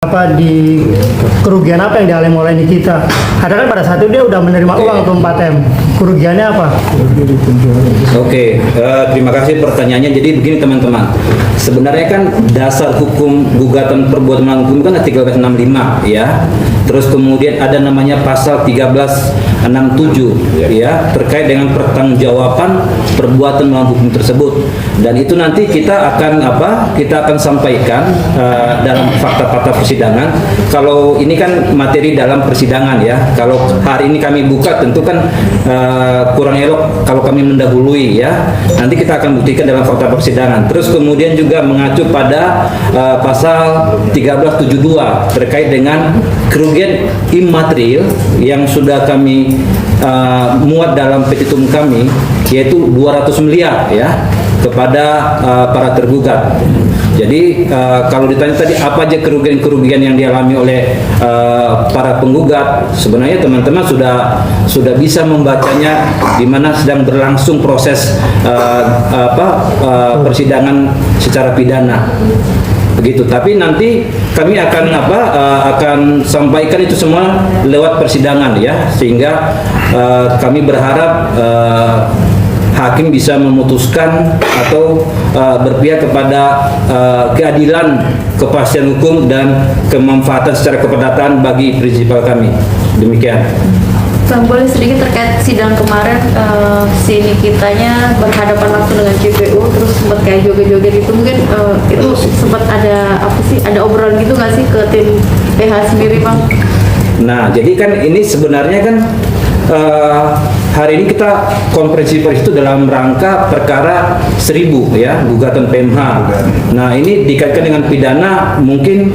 apa di kerugian apa yang dialami oleh Nikita. Karena kan pada saat itu dia udah menerima uang tuh 4M. Kerugiannya apa? Oke, terima kasih pertanyaannya. Jadi begini teman-teman, sebenarnya kan dasar hukum gugatan perbuatan melawan hukum kan 1365 ya. Terus kemudian ada namanya pasal 1367 ya, terkait dengan pertanggungjawaban perbuatan melawan hukum tersebut. Dan itu nanti kita akan kita akan sampaikan dalam fakta-fakta persidangan. Kalau ini kan materi dalam persidangan ya. Kalau hari ini kami buka tentu kan kurang elok kalau kami mendahului ya. Nanti kita akan buktikan dalam fakta persidangan. Terus kemudian juga mengacu pada pasal 1372 terkait dengan kerugian imaterial yang sudah kami muat dalam petitum kami, yaitu 200 miliar ya kepada para tergugat. Jadi kalau ditanya tadi apa aja kerugian-kerugian yang dialami oleh para penggugat, sebenarnya teman-teman sudah bisa membacanya di mana sedang berlangsung proses persidangan secara pidana. Begitu. Tapi nanti kami akan sampaikan itu semua lewat persidangan ya, sehingga kami berharap hakim bisa memutuskan atau berpihak kepada keadilan, kepastian hukum dan kemanfaatan secara kepedataan bagi prinsipal kami. Demikian. Bang, boleh sedikit terkait sidang kemarin, si Nikitanya berhadapan langsung dengan JPU, terus sempat kayak joget-joget itu, mungkin itu sempat ada obrolan gitu nggak sih ke tim PH sendiri, Bang? Nah, jadi kan ini sebenarnya kan hari ini kita konferensi pers itu dalam rangka perkara 1000 ya, gugatan PMH. Nah, ini dikaitkan dengan pidana, mungkin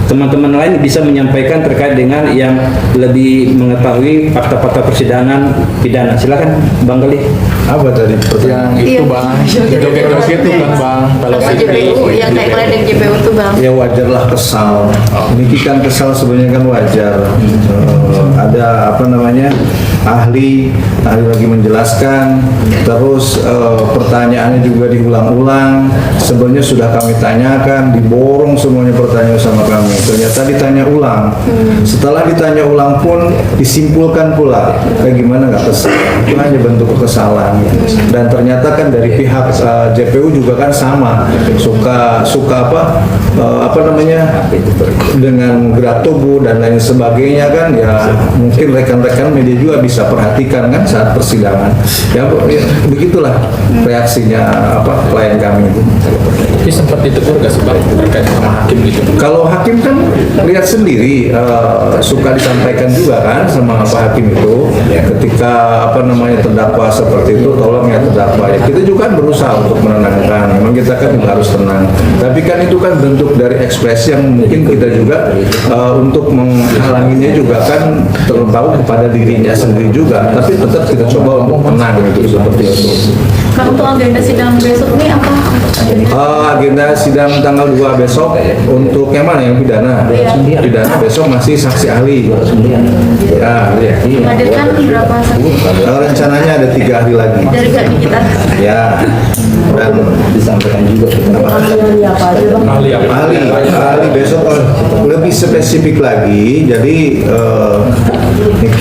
teman-teman lain bisa menyampaikan terkait dengan yang lebih mengetahui fakta-fakta persidangan pidana. Silakan Bang Galih. Apa tadi? Yang itu Bang, joget-joget itu kan Bang, kalau JPU yang naik ledeng JPU itu Bang. Ya wajarlah kesal. Ini kan kesal sebenarnya kan wajar. Ada ahli lagi menjelaskan, terus pertanyaannya juga diulang-ulang. Sebenarnya sudah kami tanyakan, diborong semuanya pertanyaan sama kami. Ternyata ditanya ulang. Setelah ditanya ulang pun disimpulkan pula. Kayak gimana nggak kesal? Itu hanya bentuk kekesalan. Dan ternyata kan dari pihak JPU juga kan sama, suka dengan gerak tubuh dan lain sebagainya kan, ya mungkin rekan-rekan media juga bisa perhatikan kan saat persidangan. Ya begitulah reaksinya klien kami itu. Tapi sempat ditegur nggak sih Bang terkait sama hakim gitu? Kalau hakim kan lihat sendiri, suka disampaikan juga kan sama Pak Hakim itu, ketika terdakwa seperti itu, tolong ya terdakwa ya. Kita juga kan berusaha untuk menenangkan. Memang kita kan juga harus tenang. Tapi kan itu kan bentuk dari ekspresi yang mungkin kita juga untuk menghalanginya juga kan tertahu kepada dirinya sendiri juga. Tapi tetap kita coba untuk tenang gitu, seperti itu. Kalau untuk agenda sidang besok ini apa? Agenda sidang tanggal 2 besok untuk yang mana, yang pidana? Pidana besok masih saksi ahli. Ya. Hadirkan berapa saksi? Rencananya ada 3 ahli lagi. Dari kita. Ya. Dan Disampaikan juga ahli besok lebih spesifik lagi. Jadi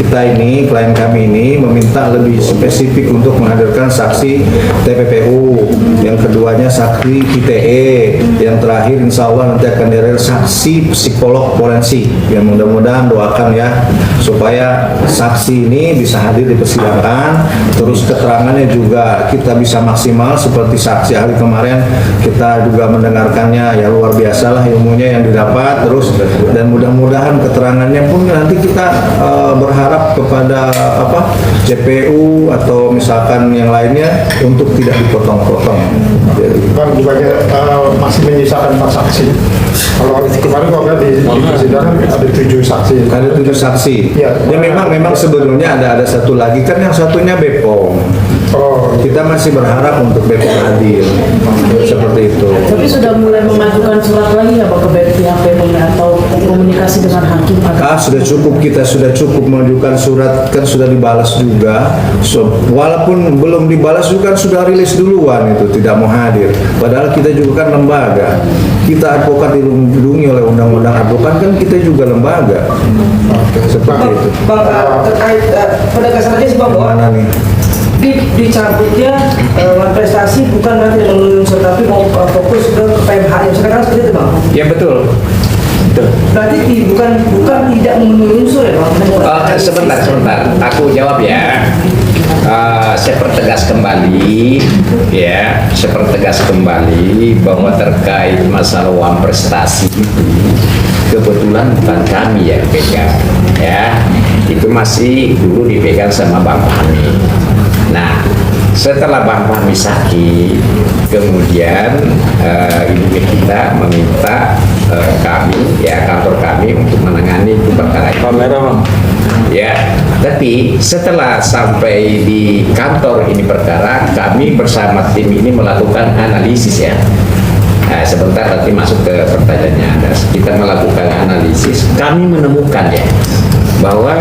klien kami ini meminta lebih spesifik untuk menghadirkan saksi TPPU, yang keduanya saksi ITE, yang terakhir insya Allah nanti akan dihadir saksi psikolog forensik. Ya mudah-mudahan doakan ya supaya saksi ini bisa hadir di persidangan, terus keterangannya juga kita bisa maksimal seperti saksi ahli kemarin. Kita juga mendengarkannya ya luar biasa lah ilmunya yang didapat, terus dan mudah-mudahan keterangannya pun nanti kita berharap kepada JPU atau misalkan yang lainnya untuk tidak dipotong-potong. Bang, juga masih menyisakan 4 saksi. Kalau kemarin di persidangan ada 7 saksi. Ada 7 saksi. Ya, memang sebelumnya ada satu lagi kan, yang satunya Bepom. Oh, Kita masih berharap untuk BP adil, seperti itu. Tapi sudah mulai mengajukan surat lagi ya Pak ke pihak BP atau komunikasi dengan hakim? Sudah cukup, kita sudah cukup mengajukan surat, kan sudah dibalas juga. So, walaupun belum dibalas juga kan sudah rilis duluan itu tidak mau hadir. Padahal kita juga kan lembaga. Kita advokat dilindungi oleh undang-undang advokat, kan kita juga lembaga. Seperti itu. Bang, terkait penegasan aja sih Bang, bahwa Mana nih? dicabutnya prestasi bukan nanti memenuhi unsur tapi mau fokus ke PMH sekarang seperti itu Bang. Ya betul. Berarti bukan tidak memenuhi unsur ya Bang. Sebentar. Aku jawab ya. Saya pertegas kembali bahwa terkait masalah uang prestasi itu kebetulan bukan kami yang pegang, ya. Itu masih dulu dipegang sama Bang Fahmi. Nah, setelah Bang Fahmi sakit, kemudian ibu kita meminta kami, ya kantor kami untuk menangani itu perkara itu. Ya, tapi setelah sampai di kantor ini perkara, kami bersama tim ini melakukan analisis ya. Nah, sebentar nanti masuk ke pertanyaannya. Kita melakukan analisis, kami menemukan ya bahwa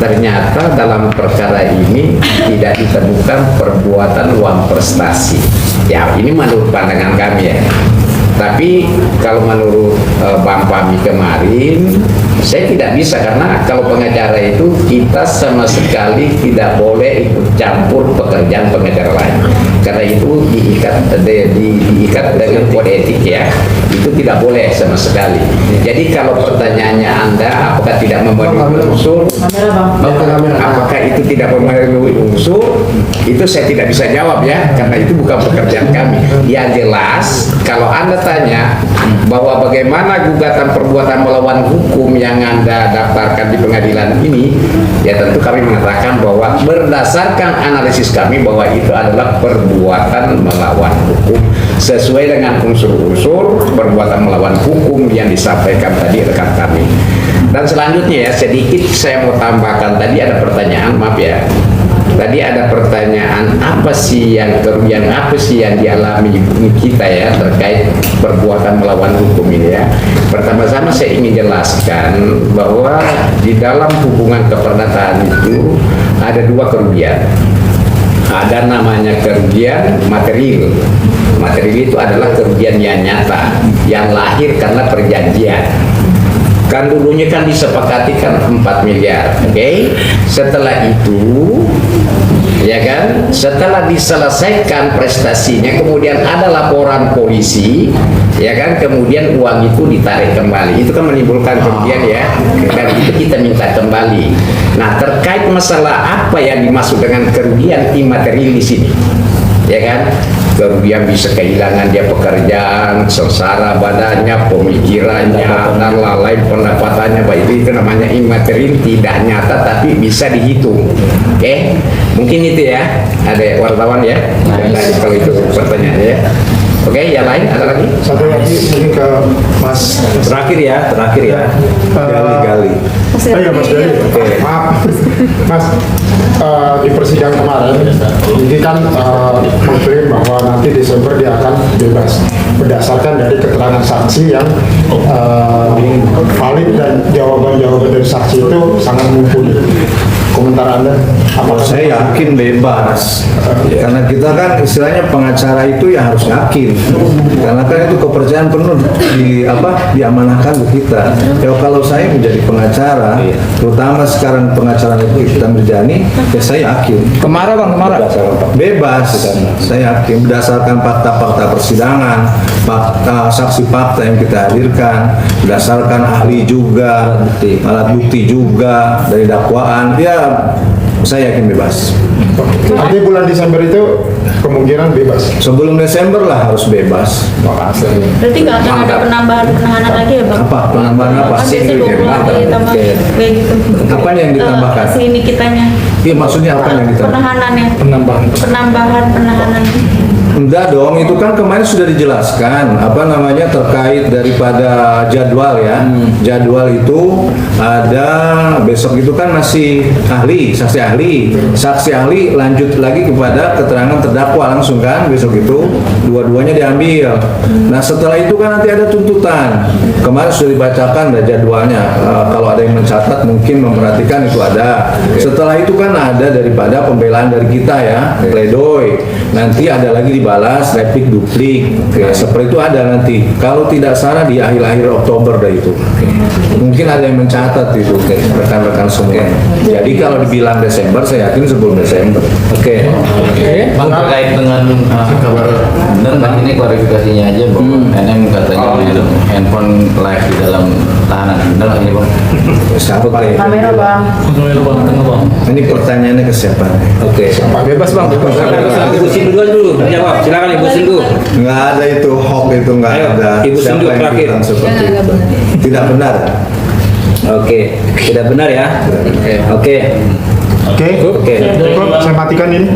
ternyata dalam perkara ini tidak ditemukan perbuatan uang prestasi. Ya, ini menurut pandangan kami ya. Tapi kalau menurut Bang Fahmi kemarin, saya tidak bisa karena kalau pengacara itu kita sama sekali tidak boleh ikut campur pekerjaan pengacara lain. Karena itu diikat dengan kode etik ya, itu tidak boleh sama sekali. Jadi kalau pertanyaannya Anda apakah tidak memenuhi unsur, apakah itu tidak memenuhi unsur, itu saya tidak bisa jawab ya, karena itu bukan pekerjaan kami. Yang jelas kalau Anda tanya bahwa bagaimana gugatan perbuatan melawan hukum yang Anda daftarkan di pengadilan ini, ya tentu kami mengatakan bahwa berdasarkan analisis kami bahwa itu adalah perbuatan melawan hukum sesuai dengan unsur-unsur perbuatan melawan hukum yang disampaikan tadi rekan kami. Dan selanjutnya ya, sedikit saya mau tambahkan, tadi ada pertanyaan, maaf ya. Tadi ada pertanyaan apa sih yang dialami kita ya terkait perbuatan melawan hukum ini ya. Pertama-tama saya ingin jelaskan bahwa di dalam hubungan keperdataan itu ada dua kerugian. Ada namanya kerugian material. Material itu adalah kerugian yang nyata, yang lahir karena perjanjian. Kan dulunya kan disepakati kan 4 miliar, oke? Setelah itu, ya kan, setelah diselesaikan prestasinya, kemudian ada laporan polisi, ya kan, kemudian uang itu ditarik kembali. Itu kan menimbulkan kerugian ya, dan itu kita minta kembali. Nah, terkait masalah apa yang dimaksud dengan kerugian imaterial di sini, ya kan? Kerugian bisa kehilangan dia pekerjaan, sengsara badannya, pemikirannya, dan lain pendapatannya, Pak, itu namanya imaterial, tidak nyata tapi bisa dihitung. Oke, mungkin itu ya. Ada wartawan ya. Kalau itu pertanyaannya ya. Oke, yang lain ada lagi? satu lagi mungkin ke Mas. Terakhir ya. Gali-gali. Oh iya Mas Gali. Maaf Mas, di persidangan kemarin ini kan mengklaim bahwa nanti Desember dia akan bebas berdasarkan dari keterangan saksi yang valid dan jawaban-jawaban dari saksi itu sangat mumpuni. Komentar Anda? Saya yakin bebas, karena kita kan istilahnya pengacara itu ya harus yakin, karena kan itu kepercayaan penuh diamanahkan ke kita. Ya kalau saya menjadi pengacara, terutama sekarang pengacara itu kita Mirjani, ya saya yakin. Kemara Bang, kemara. Bebas, saya yakin berdasarkan fakta-fakta persidangan, saksi fakta yang kita hadirkan, berdasarkan ahli juga, alat bukti juga dari dakwaan, ya saya yakin bebas. Artinya bulan Desember itu kemungkinan bebas. Sebelum Desember lah harus bebas. Berarti nggak akan ada penambahan penahanan lagi ya Bang? Apa penambahan apa? Kan biasanya 20 ditambah kayak gitu. Apa yang ditambahkan? Si ini kitanya. Iya, maksudnya apa yang ditambahkan? Penahanannya. Penambahan. Penambahan penahanan. Enggak dong, itu kan kemarin sudah dijelaskan apa namanya terkait daripada jadwal ya. Jadwal itu ada besok itu kan masih saksi ahli lanjut lagi kepada keterangan terdakwa langsung kan besok itu dua-duanya diambil. Nah setelah itu kan nanti ada tuntutan. Kemarin sudah dibacakan ada jadwalnya. Kalau ada yang mencatat mungkin memperhatikan itu ada. Setelah itu kan ada daripada pembelaan dari kita ya, pledoi. Nanti ada lagi dibalas replik duplik. Seperti itu ada nanti. Kalau tidak salah di akhir-akhir Oktober dah itu. Mungkin ada yang mencatat itu rekan-rekan semua. Jadi kalau dibilang Desember, saya yakin sebelum Desember. Oke. Bang, terkait dengan kabar dan ini klarifikasinya aja bahwa NM katanya main handphone live di dalam tahanan. Benar ini bang? Siapa ya? Kamera bang. Ini pertanyaannya ke siapa? Oke. Bebas bang, bebas. Ibu Sindu dulu jawab. Silakan Ibu Sindu. Nggak ada itu hoax itu nggak Ayo, ada. Ibu Siapa Sindu yang terakhir. bilang seperti itu? Tidak benar. Oke, tidak benar ya. Oke. Oke, Oke. cukup. Saya matikan ini.